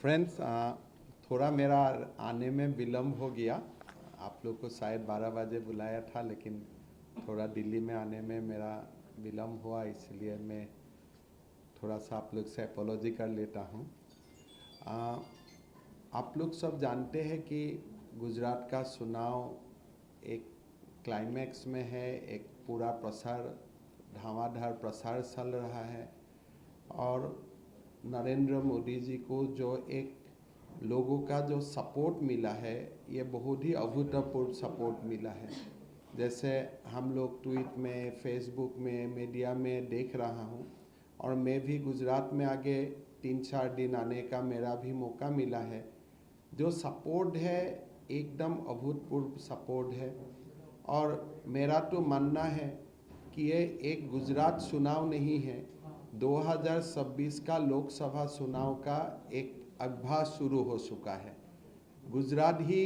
Friends, थोड़ा मेरा आने में विलम्ब हो गया। आप लोग को शायद 12 बजे बुलाया था, लेकिन थोड़ा दिल्ली में आने में मेरा विलम्ब हुआ, इसलिए मैं थोड़ा सा आप लोग से अपॉलॉजी कर लेता हूँ। आप लोग सब जानते हैं कि गुजरात का चुनाव एक क्लाइमैक्स में है, एक पूरा प्रसार धामाधार प्रसार चल रहा है और नरेंद्र मोदी जी को जो एक लोगों का जो सपोर्ट मिला है, ये बहुत ही अभूतपूर्व सपोर्ट मिला है। जैसे हम लोग ट्वीट में, फेसबुक में, मीडिया में देख रहा हूँ, और मैं भी गुजरात में आगे 3-4 दिन आने का मेरा भी मौका मिला है। जो सपोर्ट है एकदम अभूतपूर्व सपोर्ट है, और मेरा तो मानना है कि ये एक गुजरात चुनाव नहीं है, 2026 का लोकसभा चुनाव का एक अभ्यास शुरू हो चुका है। गुजरात ही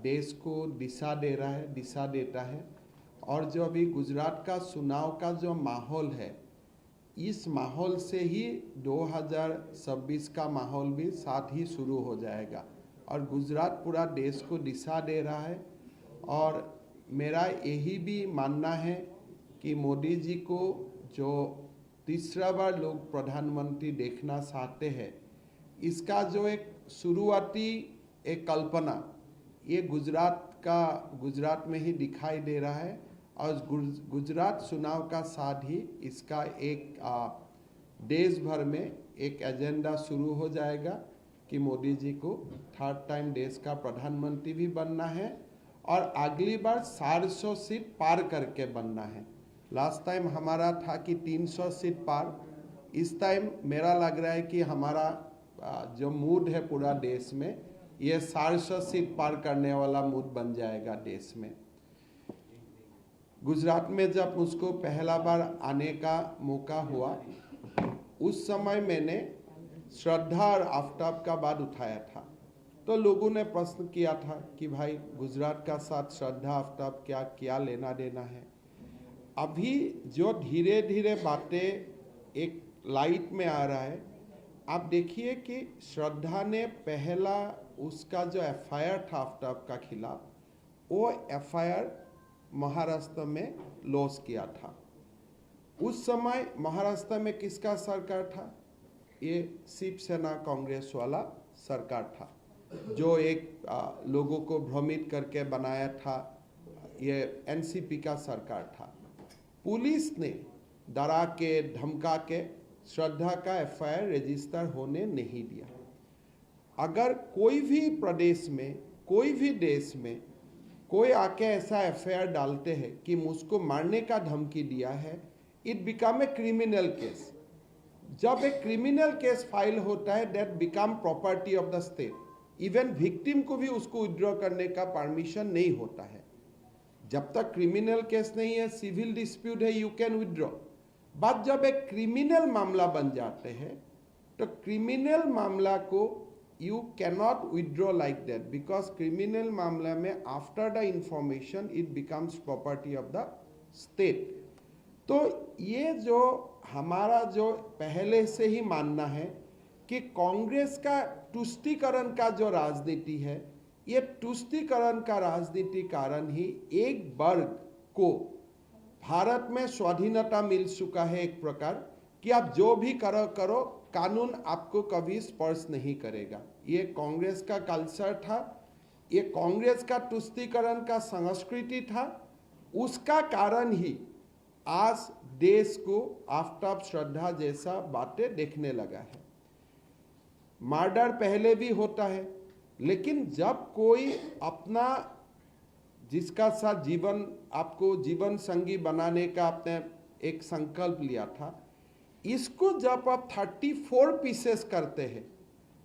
देश को दिशा दे रहा है, दिशा देता है, और जो अभी गुजरात का चुनाव का जो माहौल है, इस माहौल से ही 2026 का माहौल भी साथ ही शुरू हो जाएगा, और गुजरात पूरा देश को दिशा दे रहा है। और मेरा यही भी मानना है कि मोदी जी को जो तीसरा बार लोग प्रधानमंत्री देखना चाहते हैं, इसका जो एक शुरुआती एक कल्पना ये गुजरात में ही दिखाई दे रहा है, और गुजरात चुनाव का साथ ही इसका एक देश भर में एक एजेंडा शुरू हो जाएगा कि मोदी जी को 3rd टाइम देश का प्रधानमंत्री भी बनना है, और अगली बार 400 सीट पार करके बनना है। लास्ट टाइम हमारा था कि 300 सीट पार। इस टाइम मेरा लग रहा है कि हमारा जो मूड है पूरा देश में, ये 400 सीट पार करने वाला मूड बन जाएगा देश में। गुजरात में जब मुझको पहला बार आने का मौका हुआ, उस समय मैंने श्रद्धा और आफ्ताब का बात उठाया था। तो लोगों ने प्रश्न किया था कि भाई गुजरात का साथ श्रद्धा आफ्ताब क्या लेना देना है। अभी जो धीरे धीरे बातें एक लाइट में आ रहा है, आप देखिए कि श्रद्धा ने पहला उसका जो एफआईआर था आफ्ताब का खिलाफ, वो एफआईआर महाराष्ट्र में लॉस किया था। उस समय महाराष्ट्र में किसका सरकार था? ये शिवसेना कांग्रेस वाला सरकार था, जो एक लोगों को भ्रमित करके बनाया था। ये एनसीपी का सरकार था। पुलिस ने डरा के धमका के श्रद्धा का एफआईआर रजिस्टर होने नहीं दिया। अगर कोई भी प्रदेश में, कोई भी देश में कोई आके ऐसा एफआईआर डालते हैं कि मुझको मारने का धमकी दिया है, it become a criminal case. जब एक क्रिमिनल केस फाइल होता है, that become property of the state. Even victim को भी उसको विड्रॉ करने का परमिशन नहीं होता है। जब तक क्रिमिनल केस नहीं है, सिविल डिस्प्यूट है, यू कैन विड्रॉ। बट जब एक क्रिमिनल मामला बन जाते हैं, तो क्रिमिनल मामला को you can not withdraw like that, because criminal मामला में after the information it becomes property of the state. तो ये जो हमारा जो पहले से ही मानना है कि कांग्रेस का तुष्टीकरण का जो राजनीति है, ये तुष्टीकरण का राजनीति कारण ही एक वर्ग को भारत में स्वाधीनता मिल चुका है, एक प्रकार कि आप जो भी करो कानून आपको कभी स्पर्श नहीं करेगा। ये कांग्रेस का कल्चर था, ये कांग्रेस का तुष्टीकरण का संस्कृति था। उसका कारण ही आज देश को आफ्ताब श्रद्धा जैसा बातें देखने लगा है। मर्डर पहले भी होता है, लेकिन जब कोई अपना जिसका साथ जीवन आपको जीवन संगी बनाने का आपने एक संकल्प लिया था, इसको जब आप 34 पीसेस करते हैं,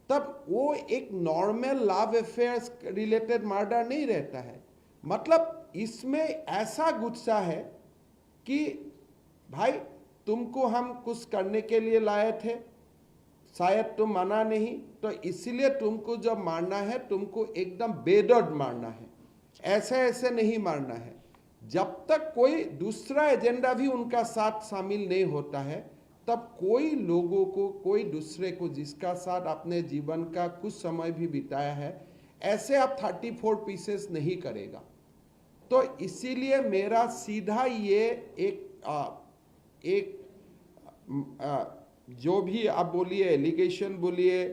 तब वो एक normal love affairs related murder नहीं रहता है। मतलब इसमें ऐसा गुस्सा है कि भाई तुमको हम कुछ करने के लिए लाए थे, शायद तुम माना नहीं, तो इसलिए तुमको जब मारना है तुमको एकदम बेदर्द मारना है, ऐसे नहीं मारना है। जब तक कोई दूसरा एजेंडा भी उनका साथ शामिल नहीं होता है, तब कोई लोगों को, कोई दूसरे को जिसका साथ आपने जीवन का कुछ समय भी बिताया है, ऐसे आप 34 पीसेस नहीं करेगा। तो इसीलिए मेरा सीधा ये एक जो भी आप बोलिए, एलिगेशन बोलिए,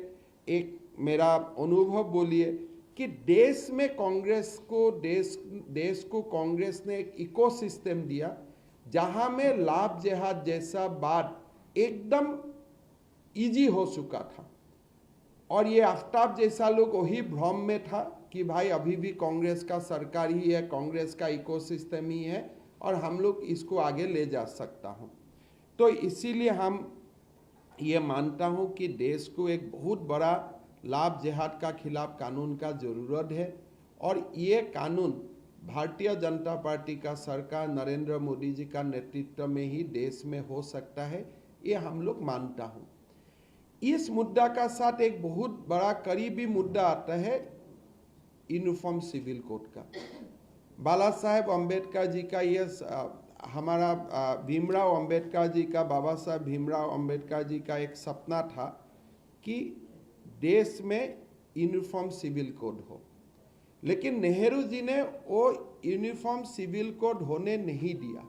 एक मेरा अनुभव बोलिए कि देश में कांग्रेस को, देश को कांग्रेस ने एक इकोसिस्टम दिया जहां में लाभ जिहाद जैसा बात एकदम इजी हो चुका था। और ये आफ्ताब जैसा लोग वही भ्रम में था कि भाई अभी भी कांग्रेस का सरकार ही है, कांग्रेस का इकोसिस्टम ही है और हम लोग इसको आगे ले जा सकता हूं। तो इसीलिए हम ये मानता हूं कि देश को एक बहुत बड़ा लाभ जिहाद का खिलाफ कानून का ज़रूरत है और ये कानून भारतीय जनता पार्टी का सरकार नरेंद्र मोदी जी का नेतृत्व में ही देश में हो सकता है, ये हम लोग मानता हूँ। इस मुद्दा का साथ एक बहुत बड़ा करीबी मुद्दा आता है यूनिफॉर्म सिविल कोड का। बाला साहेब अम्बेडकर जी का ये हमारा भीमराव अम्बेडकर जी का, बाबा साहेब भीमराव अम्बेडकर जी का एक सपना था कि देश में यूनिफॉर्म सिविल कोड हो, लेकिन नेहरू जी ने वो यूनिफॉर्म सिविल कोड होने नहीं दिया।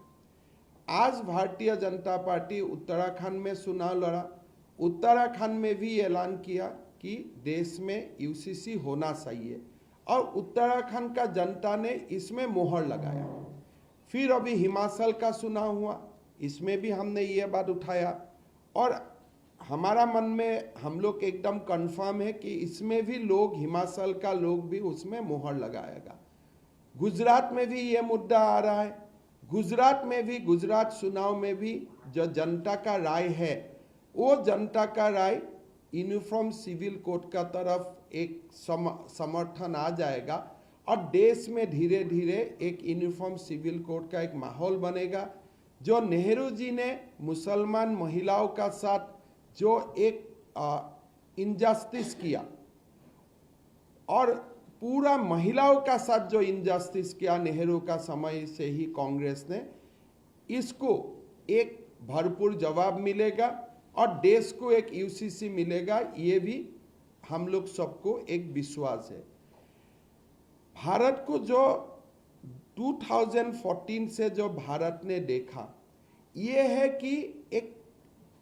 आज भारतीय जनता पार्टी उत्तराखंड में चुनाव लड़ा, उत्तराखंड में भी ऐलान किया कि देश में यूसीसी होना चाहिए और उत्तराखंड का जनता ने इसमें मोहर लगाया। फिर अभी हिमाचल का चुनाव हुआ, इसमें भी हमने ये बात उठाया और हमारा मन में हम लोग एकदम कंफर्म है कि इसमें भी लोग, हिमाचल का लोग भी उसमें मोहर लगाएगा। गुजरात में भी ये मुद्दा आ रहा है, गुजरात में भी, गुजरात चुनाव में भी जो जनता का राय है, वो जनता का राय यूनिफॉर्म सिविल कोड का तरफ एक समर्थन आ जाएगा और देश में धीरे धीरे एक यूनिफॉर्म सिविल कोड का एक माहौल बनेगा। जो नेहरू जी ने मुसलमान महिलाओं का साथ जो एक इनजस्टिस किया और पूरा महिलाओं का साथ जो इनजस्टिस किया नेहरू का समय से ही कांग्रेस ने, इसको एक भरपूर जवाब मिलेगा और देश को एक यूसीसी मिलेगा, ये भी हम लोग सबको एक विश्वास है। भारत को जो 2014 से जो भारत ने देखा, ये है कि एक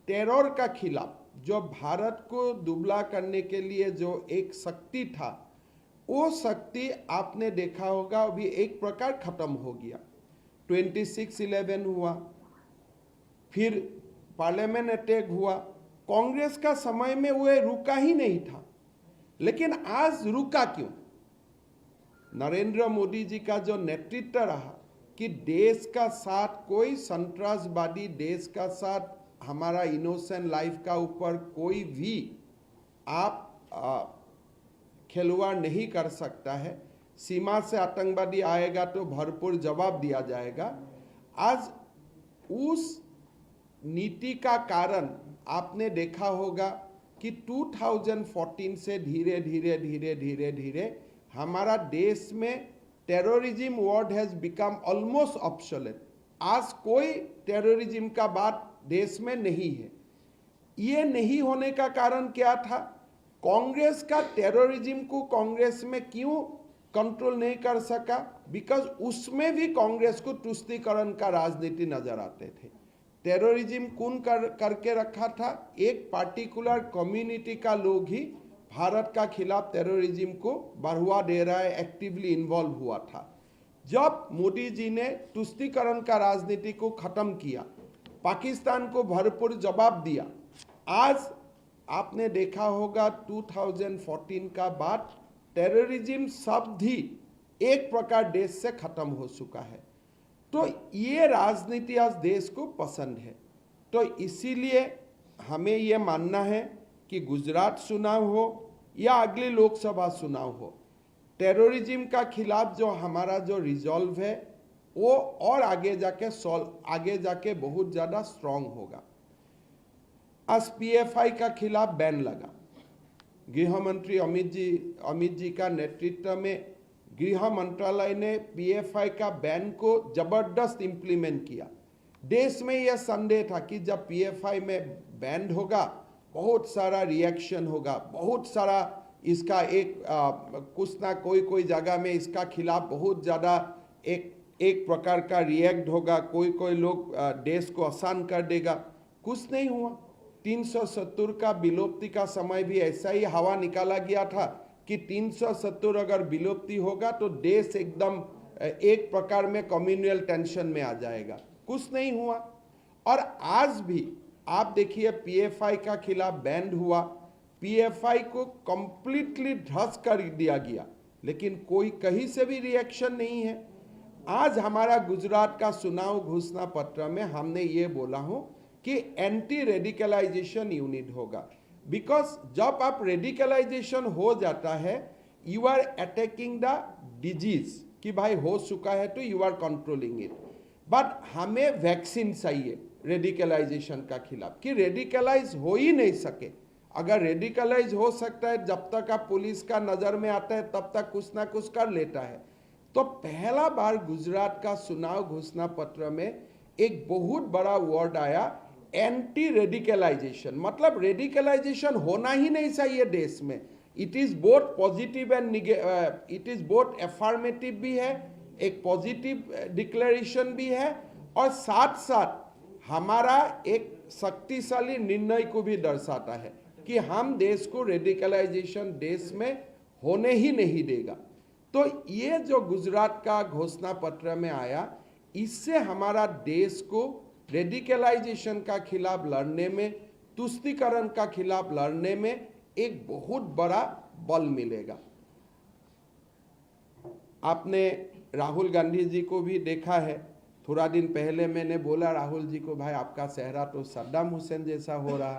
टेरर का खिलाफ जो भारत को दुबला करने के लिए जो एक शक्ति था, वो शक्ति आपने देखा होगा अभी एक प्रकार खत्म हो गया। 26/11 हुआ, फिर पार्लियामेंट अटैक हुआ, कांग्रेस का समय में वो रुका ही नहीं था, लेकिन आज रुका क्यों? नरेंद्र मोदी जी का जो नेतृत्व रहा कि देश का साथ कोई संतरासवादी, देश का साथ हमारा इनोसेंट लाइफ का ऊपर कोई भी आप खिलवाड़ नहीं कर सकता है। सीमा से आतंकवादी आएगा तो भरपूर जवाब दिया जाएगा। आज उस नीति का कारण आपने देखा होगा कि 2014 से धीरे धीरे धीरे धीरे धीरे हमारा देश में terrorism word has become almost obsolete. आज कोई टेररिज्म का बात देश में नहीं है। ये नहीं होने का कारण क्या था? कांग्रेस का टेररिज्म को कांग्रेस में क्यों कंट्रोल नहीं कर सका? बिकॉज उसमें भी कांग्रेस को तुष्टीकरण का राजनीति नजर आते थे। टेररिज्म कौन करके रखा था? एक पार्टिकुलर कम्युनिटी का लोग ही भारत का खिलाफ टेररिज्म को बढ़ावा दे रहा है, एक्टिवली इन्वॉल्व हुआ था। जब मोदी जी ने तुष्टीकरण का राजनीति को खत्म किया, पाकिस्तान को भरपूर जवाब दिया, आज आपने देखा होगा 2014 का बाद टेररिज्म शब्द ही एक प्रकार देश से खत्म हो चुका है। तो ये राजनीति आज देश को पसंद है। तो इसीलिए हमें ये मानना है कि गुजरात चुनाव हो या अगले लोकसभा चुनाव हो, टेररिज्म का खिलाफ जो हमारा जो रिजॉल्व है वो और आगे जाके बहुत ज़्यादा स्ट्रांग होगा। आज पीएफआई का खिलाफ बैन लगा। गृह मंत्री अमित जी का नेतृत्व में गृह मंत्रालय ने पीएफआई का बैन को जबरदस्त इंप्लीमेंट किया। देश में यह संदेह था कि जब पीएफआई में बैंड होगा बहुत सारा रिएक्शन होगा, बहुत सारा इसका कुछ ना कोई जगह में इसका खिलाफ बहुत ज़्यादा एक प्रकार का रिएक्ट होगा, कोई लोग देश को आसान कर देगा। कुछ नहीं हुआ। 370 का विलुप्ति का समय भी ऐसा ही हवा निकाला गया था कि 370 अगर विलुप्ति होगा तो देश एकदम एक प्रकार में कम्युनल टेंशन में आ जाएगा। कुछ नहीं हुआ। और आज भी आप देखिए पीएफआई का खिलाफ बैंड हुआ, पीएफआई को कंप्लीटली ध्वस्त कर दिया गया, लेकिन कोई कहीं से भी रिएक्शन नहीं है। आज हमारा गुजरात का चुनाव घोषणा पत्र में हमने ये बोला हो कि एंटी रेडिकलाइजेशन यूनिट होगा, बिकॉज जब आप रेडिकलाइजेशन हो जाता है you are attacking the disease कि भाई हो चुका है तो you are controlling it. But हमें वैक्सीन चाहिए रेडिकलाइजेशन का खिलाफ कि रेडिकलाइज हो ही नहीं सके। अगर रेडिकलाइज हो सकता है जब तक आप पुलिस का नज़र में आता है तब तक कुछ ना कुछ कर लेता है। तो पहला बार गुजरात का चुनाव घोषणा पत्र में एक बहुत बड़ा वर्ड आया एंटी रेडिकलाइजेशन। मतलब रेडिकलाइजेशन होना ही नहीं चाहिए देश में। It is both positive and it is both affirmative भी है, एक पॉजिटिव डिक्लेरेशन भी है, और साथ साथ हमारा एक शक्तिशाली निर्णय को भी दर्शाता है कि हम देश को रेडिकलाइजेशन देश में होने ही नहीं देगा। तो ये जो गुजरात का घोषणा पत्र में आया, इससे हमारा देश को रेडिकलाइजेशन का खिलाफ लड़ने में, तुष्टीकरण का खिलाफ लड़ने में एक बहुत बड़ा बल मिलेगा। आपने राहुल गांधी जी को भी देखा है। थोड़ा दिन पहले मैंने बोला राहुल जी को, भाई आपका चेहरा तो सद्दाम हुसैन जैसा हो रहा,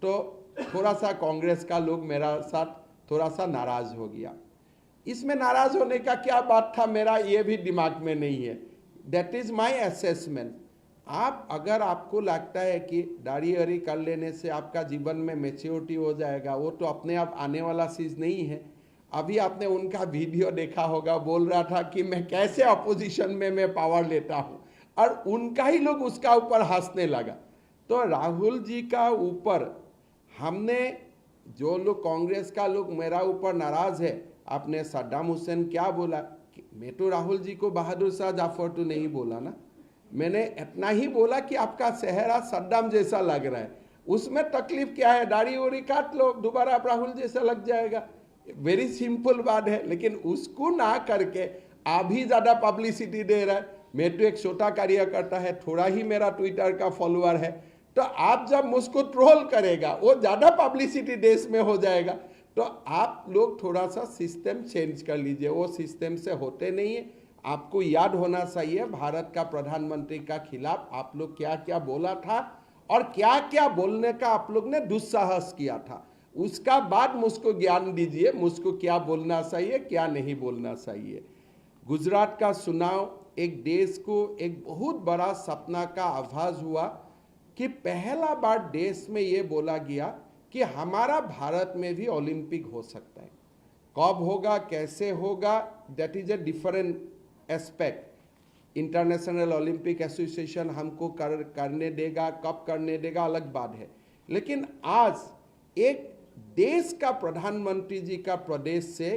तो थोड़ा सा कांग्रेस का लोग मेरा साथ थोड़ा सा नाराज हो गया। इसमें नाराज होने का क्या बात था, मेरा ये भी दिमाग में नहीं है। That is my assessment. आप अगर आपको लगता है कि दाढ़ी वाड़ी कर लेने से आपका जीवन में मैच्योरिटी हो जाएगा, वो तो अपने आप आने वाला चीज़ नहीं है। अभी आपने उनका वीडियो देखा होगा, बोल रहा था कि मैं कैसे अपोजिशन में मैं पावर लेता हूँ, और उनका ही लोग उसका ऊपर हंसने लगा। तो राहुल जी का ऊपर हमने जो लोग कांग्रेस का लोग मेरा ऊपर नाराज है, आपने सद्दाम हुसैन क्या बोला, मैं तो राहुल जी को बहादुर शाह जाफर तो नहीं बोला ना, मैंने इतना ही बोला कि आपका चेहरा सद्दाम जैसा लग रहा है। उसमें तकलीफ क्या है, दाढ़ी वाड़ी काट लो, दोबारा आप राहुल जैसा लग जाएगा। वेरी सिंपल बात है। लेकिन उसको ना करके अभी ज़्यादा पब्लिसिटी दे रहा है। मैं तो एक छोटा कार्यकर्ता है, थोड़ा ही मेरा ट्विटर का फॉलोअर है, तो आप जब मुझको ट्रोल करेगा वो ज़्यादा पब्लिसिटी देश में हो जाएगा। तो आप लोग थोड़ा सा सिस्टम चेंज कर लीजिए, वो सिस्टम से होते नहीं है। आपको याद होना चाहिए भारत का प्रधानमंत्री का खिलाफ आप लोग क्या क्या बोला था, और क्या क्या बोलने का आप लोग ने दुस्साहस किया था। उसका बाद मुझको ज्ञान दीजिए, मुझको क्या बोलना चाहिए क्या नहीं बोलना चाहिए। गुजरात का चुनाव एक देश को एक बहुत बड़ा सपना का आभास हुआ कि पहला बार देश में ये बोला गया कि हमारा भारत में भी ओलंपिक हो सकता है। कब होगा, कैसे होगा, that is a different aspect. International Olympic association हमको करने देगा, कब करने देगा अलग बात है। लेकिन आज एक देश का प्रधानमंत्री जी का प्रदेश से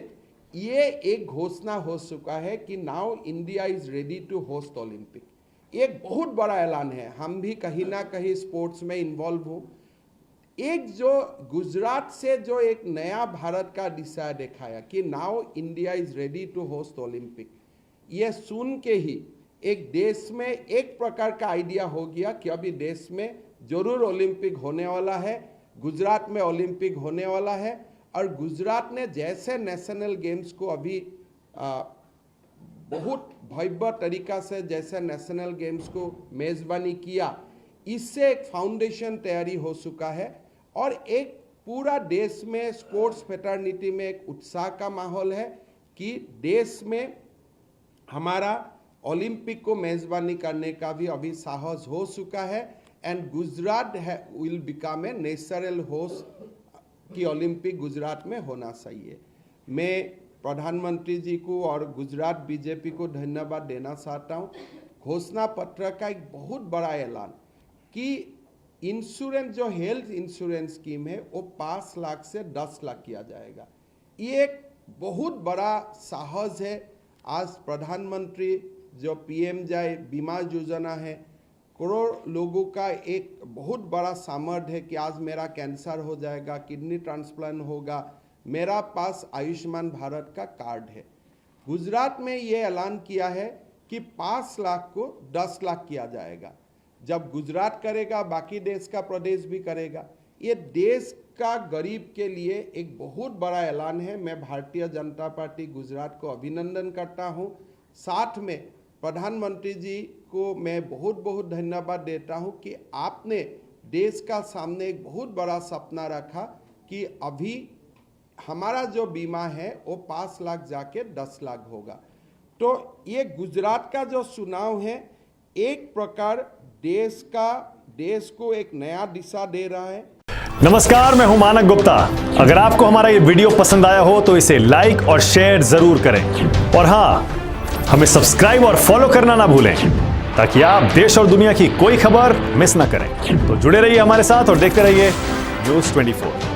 ये एक घोषणा हो चुका है कि now India is ready to host Olympic. एक बहुत बड़ा ऐलान है। हम भी कहीं ना कहीं स्पोर्ट्स में इन्वॉल्व हो। एक जो गुजरात से जो एक नया भारत का दिशा दिखाया कि now India is ready to host Olympic, ये सुन के ही एक देश में एक प्रकार का आइडिया हो गया कि अभी देश में जरूर ओलंपिक होने वाला है, गुजरात में ओलंपिक होने वाला है। और गुजरात ने जैसे नेशनल गेम्स को अभी बहुत भव्य तरीका से जैसे नेशनल गेम्स को मेज़बानी किया, इससे एक फाउंडेशन तैयारी हो चुका है और एक पूरा देश में स्पोर्ट्स फ्रेटर्निटी में एक उत्साह का माहौल है कि देश में हमारा ओलंपिक को मेज़बानी करने का भी अभी साहस हो चुका है। And Gujarat will become a natural host कि ओलंपिक गुजरात में होना चाहिए। मैं प्रधानमंत्री जी को और गुजरात बीजेपी को धन्यवाद देना चाहता हूँ। घोषणा पत्र का एक बहुत बड़ा ऐलान कि इंश्योरेंस जो हेल्थ इंश्योरेंस स्कीम है वो 5 लाख से 10 लाख किया जाएगा। ये एक बहुत बड़ा साहस है। आज प्रधानमंत्री जो पीएम-जय बीमा योजना है, करोड़ लोगों का एक बहुत बड़ा सामर्थ्य है कि आज मेरा कैंसर हो जाएगा, किडनी ट्रांसप्लांट होगा, मेरा पास आयुष्मान भारत का कार्ड है। गुजरात में ये ऐलान किया है कि 5 लाख को 10 लाख किया जाएगा। जब गुजरात करेगा, बाकी देश का प्रदेश भी करेगा। ये देश का गरीब के लिए एक बहुत बड़ा ऐलान है। मैं भारतीय जनता पार्टी गुजरात को अभिनंदन करता हूँ। साथ में प्रधानमंत्री जी को मैं बहुत बहुत धन्यवाद देता हूँ कि आपने देश का सामने एक बहुत बड़ा सपना रखा कि अभी हमारा जो बीमा है वो 5 लाख जाके 10 लाख होगा। तो ये गुजरात का जो चुनाव है एक प्रकार देश को एक नया दिशा दे रहा है। नमस्कार, मैं हूं मानक गुप्ता। अगर आपको हमारा ये वीडियो पसंद आया हो तो इसे लाइक और शेयर जरूर करें और हाँ, हमें सब्सक्राइब और फॉलो करना ना भूलें ताकि आप देश और दुनिया की कोई खबर मिस ना करें। तो जुड़े रहिए हमारे साथ और देखते रहिए न्यूज़ 24।